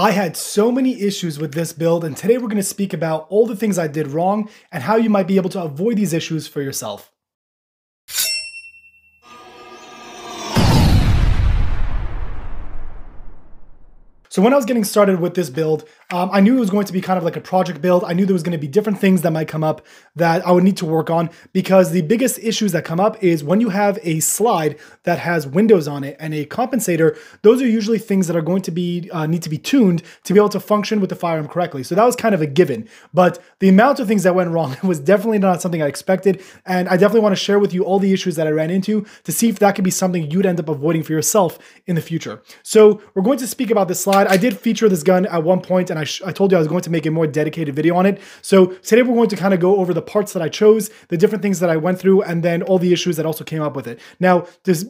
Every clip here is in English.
I had so many issues with this build, and today we're going to speak about all the things I did wrong and how you might be able to avoid these issues for yourself. So when I was getting started with this build, I knew it was going to be kind of like a project build. I knew there was going to be different things that might come up that I would need to work on, because the biggest issues that come up is when you have a slide that has windows on it and a compensator. Those are usually things that are going to be need to be tuned to be able to function with the firearm correctly. So that was kind of a given, but the amount of things that went wrong was definitely not something I expected. And I definitely want to share with you all the issues that I ran into to see if that could be something you'd end up avoiding for yourself in the future. So we're going to speak about this slide. I did feature this gun at one point, and I told you I was going to make a more dedicated video on it. So today we're going to kind of go over the parts that I chose, the different things that I went through, and then all the issues that also came up with it. Now,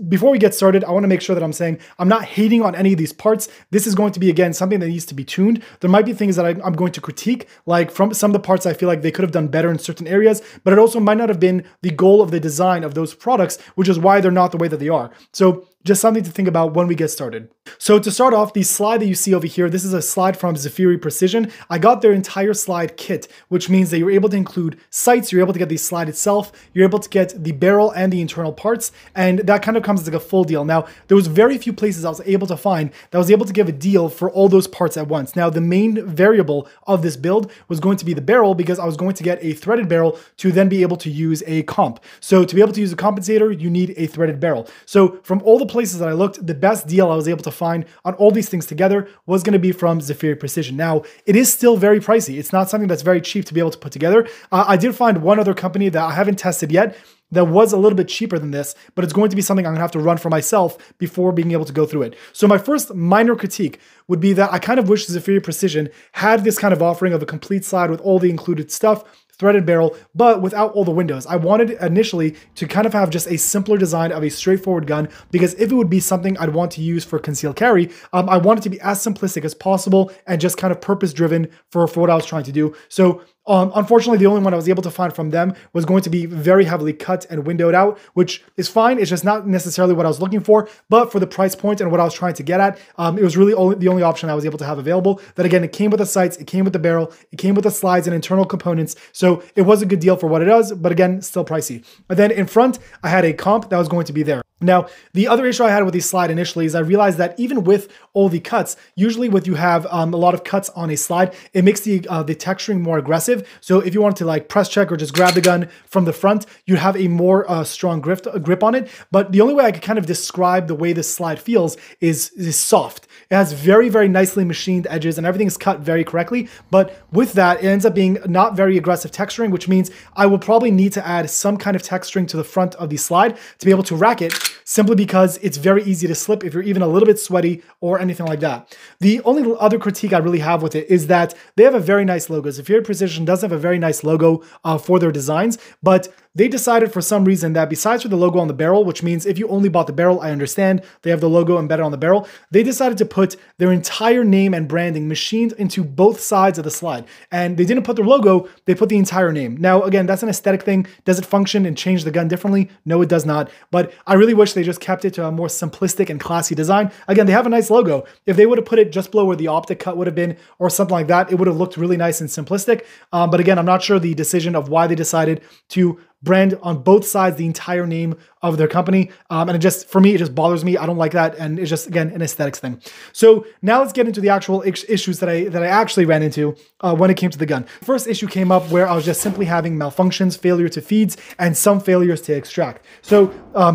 before we get started, I want to make sure that I'm saying I'm not hating on any of these parts. This is going to be, again, something that needs to be tuned. There might be things that I'm going to critique, like from some of the parts I feel like they could have done better in certain areas, but it also might not have been the goal of the design of those products, which is why they're not the way that they are. So just something to think about when we get started. So to start off, the slide that you see over here, this is a slide from Zafiri Precision. I got their entire slide kit, which means that you're able to include sights, you're able to get the slide itself, you're able to get the barrel and the internal parts, and that kind of comes as like a full deal. Now, there was very few places I was able to find that was able to give a deal for all those parts at once. Now, the main variable of this build was going to be the barrel, because I was going to get a threaded barrel to then be able to use a comp. So to be able to use a compensator, you need a threaded barrel. So from all the places that I looked, the best deal I was able to find on all these things together was going to be from Zafiri Precision. Now, it is still very pricey. It's not something that's very cheap to be able to put together. I did find one other company that I haven't tested yet that was a little bit cheaper than this, but it's going to be something I'm gonna have to run for myself before being able to go through it. So my first minor critique would be that I kind of wish Zafiri Precision had this kind of offering of a complete slide with all the included stuff, threaded barrel, but without all the windows. I wanted initially to kind of have just a simpler design of a straightforward gun, because if it would be something I'd want to use for concealed carry, I want it to be as simplistic as possible and just kind of purpose driven for what I was trying to do. So unfortunately, the only one I was able to find from them was going to be very heavily cut and windowed out, which is fine. It's just not necessarily what I was looking for, but for the price point and what I was trying to get at, it was really the only option I was able to have available. That again, it came with the sights, it came with the barrel, it came with the slides and internal components. So it was a good deal for what it does, but again, still pricey. And then in front, I had a comp that was going to be there. Now, the other issue I had with the slide initially is I realized that even with all the cuts, usually when you have a lot of cuts on a slide, it makes the texturing more aggressive. So if you wanted to like press check or just grab the gun from the front, you have a more strong grip on it. But the only way I could kind of describe the way this slide feels is soft. It has very, very nicely machined edges and everything is cut very correctly. But with that, it ends up being not very aggressive texturing, which means I will probably need to add some kind of texturing to the front of the slide to be able to rack it, simply because it's very easy to slip if you're even a little bit sweaty or anything like that. The only other critique I really have with it is that they have a very nice logo. Zafiri Precision does have a very nice logo for their designs, but they decided for some reason that besides for the logo on the barrel, which means if you only bought the barrel, I understand they have the logo embedded on the barrel, they decided to put their entire name and branding machined into both sides of the slide. And they didn't put their logo, they put the entire name. Now, again, that's an aesthetic thing. Does it function and change the gun differently? No, it does not. But I really wish they just kept it to a more simplistic and classy design. Again, they have a nice logo. If they would have put it just below where the optic cut would have been or something like that, it would have looked really nice and simplistic. But again, I'm not sure the decision of why they decided to brand on both sides the entire name of their company. And it just, for me, it just bothers me. I don't like that. And it's just, again, an aesthetics thing. So now let's get into the actual issues that I actually ran into when it came to the gun. First issue came up where I was just simply having malfunctions, failure to feeds, and some failures to extract. So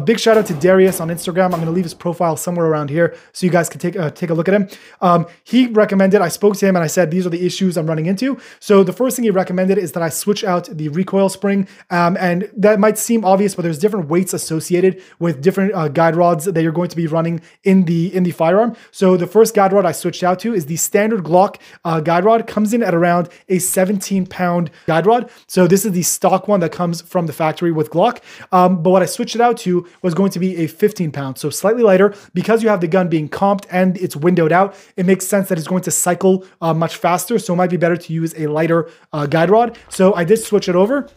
big shout out to Darius on Instagram. I'm going to leave his profile somewhere around here so you guys can take a look at him. He recommended, I spoke to him and I said, these are the issues I'm running into. So the first thing he recommended is that I switch out the recoil spring, and that might seem obvious, but there's different weights associated with different guide rods that you're going to be running in the firearm. So the first guide rod I switched out to is the standard Glock guide rod. Comes in at around a 17-pound guide rod. So this is the stock one that comes from the factory with Glock. But what I switched it out to was going to be a 15-pound, so slightly lighter. Because you have the gun being comped and it's windowed out, it makes sense that it's going to cycle much faster. So it might be better to use a lighter guide rod. So I did switch it over.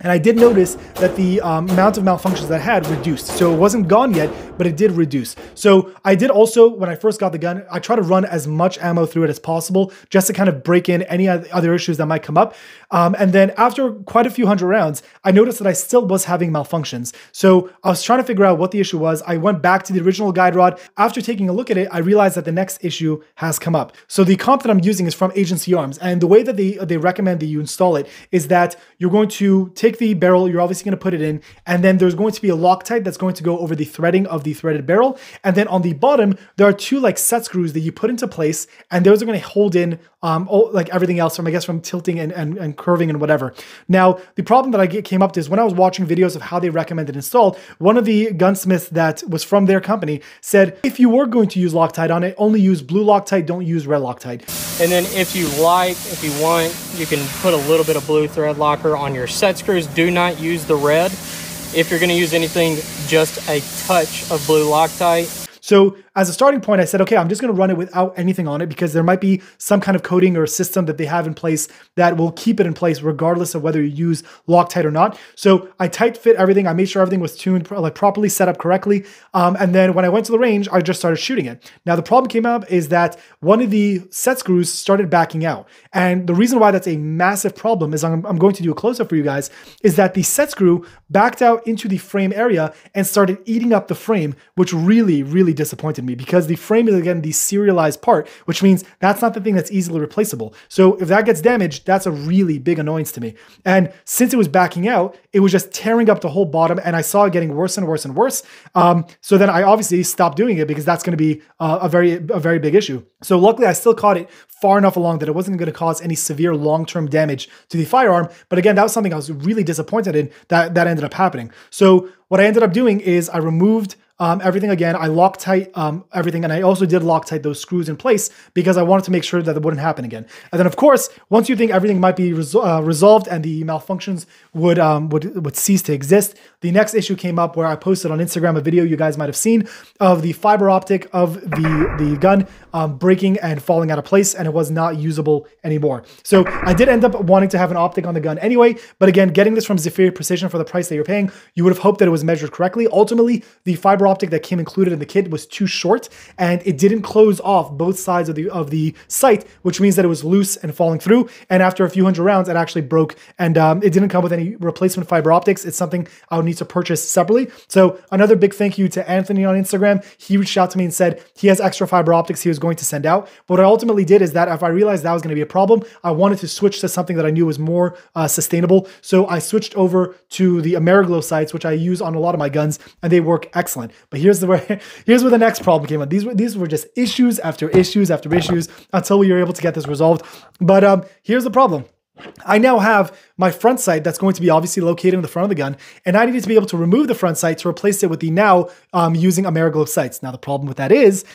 And I did notice that the amount of malfunctions that I had reduced. So it wasn't gone yet, but it did reduce. So I did also, when I first got the gun, I try to run as much ammo through it as possible just to kind of break in any other issues that might come up. And then after quite a few hundred rounds, I noticed that I still was having malfunctions. So I was trying to figure out what the issue was. I went back to the original guide rod. After taking a look at it, I realized that the next issue has come up. So the comp that I'm using is from Agency Arms. And the way that they recommend that you install it is that you're going to take the barrel, you're obviously going to put it in, and then there's going to be a Loctite that's going to go over the threading of the threaded barrel. And then on the bottom, there are two like set screws that you put into place, and those are going to hold in like everything else from, I guess, from tilting and curving and whatever. Now, the problem that I came up to is when I was watching videos of how they recommend it installed, one of the gunsmiths that was from their company said, if you were going to use Loctite on it, only use blue Loctite, don't use red Loctite. And then if you want, you can put a little bit of blue thread locker on your set screws. Do not use the red. If you're going to use anything, just a touch of blue Loctite. So as a starting point, I said, okay, I'm just going to run it without anything on it because there might be some kind of coating or system that they have in place that will keep it in place regardless of whether you use Loctite or not. So I tight fit everything. I made sure everything was tuned, like properly set up correctly. And then when I went to the range, I just started shooting it. Now the problem came up is that one of the set screws started backing out. And the reason why that's a massive problem is I'm going to do a close-up for you guys, is that the set screw backed out into the frame area and started eating up the frame, which really disappointed me because the frame is, again, the serialized part, which means that's not the thing that's easily replaceable. So if that gets damaged, that's a really big annoyance to me. And since it was backing out, it was just tearing up the whole bottom, and I saw it getting worse and worse and worse. So then I obviously stopped doing it because that's going to be a very big issue. So luckily, I still caught it far enough along that it wasn't going to cause any severe long-term damage to the firearm. But again, that was something I was really disappointed in that ended up happening. So what I ended up doing is I removed everything again. I Loctite everything, and I also did Loctite those screws in place because I wanted to make sure that it wouldn't happen again. And then, of course, once you think everything might be resolved and the malfunctions would cease to exist, the next issue came up where I posted on Instagram a video you guys might have seen of the fiber optic of the gun breaking and falling out of place, and it was not usable anymore. So I did end up wanting to have an optic on the gun anyway, but again, getting this from Zephyr Precision for the price that you're paying, you would have hoped that it was measured correctly. Ultimately, the fiber optic that came included in the kit was too short, and it didn't close off both sides of the sight, which means that it was loose and falling through. And after a few hundred rounds, it actually broke, and it didn't come with any replacement fiber optics. It's something I would need to purchase separately. So another big thank you to Anthony on Instagram. He reached out to me and said he has extra fiber optics he was going to send out. But what I ultimately did is that if I realized that was going to be a problem, I wanted to switch to something that I knew was more sustainable. So I switched over to the Ameriglo sights, which I use on a lot of my guns, and they work excellent. But here's where the next problem came up. These were just issues after issues after issues until we were able to get this resolved. But here's the problem. I now have my front sight that's going to be obviously located in the front of the gun, and I needed to be able to remove the front sight to replace it with the now using Ameriglo sights. Now, the problem with that is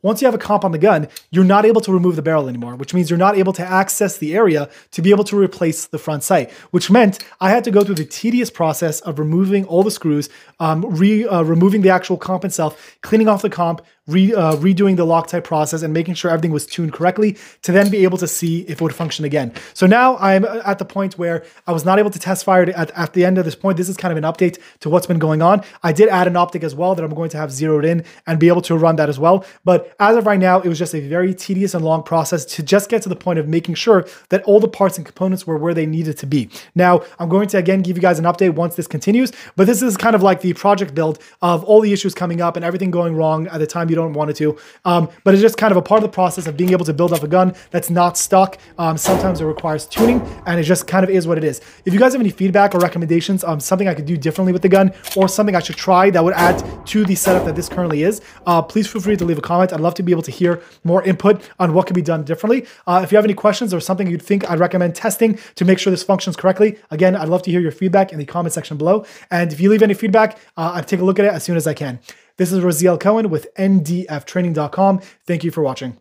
once you have a comp on the gun, you're not able to remove the barrel anymore, which means you're not able to access the area to be able to replace the front sight, which meant I had to go through the tedious process of removing all the screws, removing the actual comp itself, cleaning off the comp, redoing the Loctite process and making sure everything was tuned correctly to then be able to see if it would function again. So now I'm at the point where I was not able to test fire at the end of this point. This is kind of an update to what's been going on. I did add an optic as well that I'm going to have zeroed in and be able to run that as well. But as of right now, it was just a very tedious and long process to just get to the point of making sure that all the parts and components were where they needed to be. Now, I'm going to again give you guys an update once this continues, but this is kind of like the project build of all the issues coming up and everything going wrong at the time you don't want it to. But it's just kind of a part of the process of being able to build up a gun that's not stuck. Sometimes it requires tuning, and it just kind of is what it is. If you guys have any feedback or recommendations on something I could do differently with the gun or something I should try that would add to the setup that this currently is, please feel free to leave a comment. I'd love to be able to hear more input on what could be done differently. If you have any questions or something you'd think I'd recommend testing to make sure this functions correctly, again, I'd love to hear your feedback in the comment section below. And if you leave any feedback, I'll take a look at it as soon as I can. This is Raziel Cohen with ndftraining.com. Thank you for watching.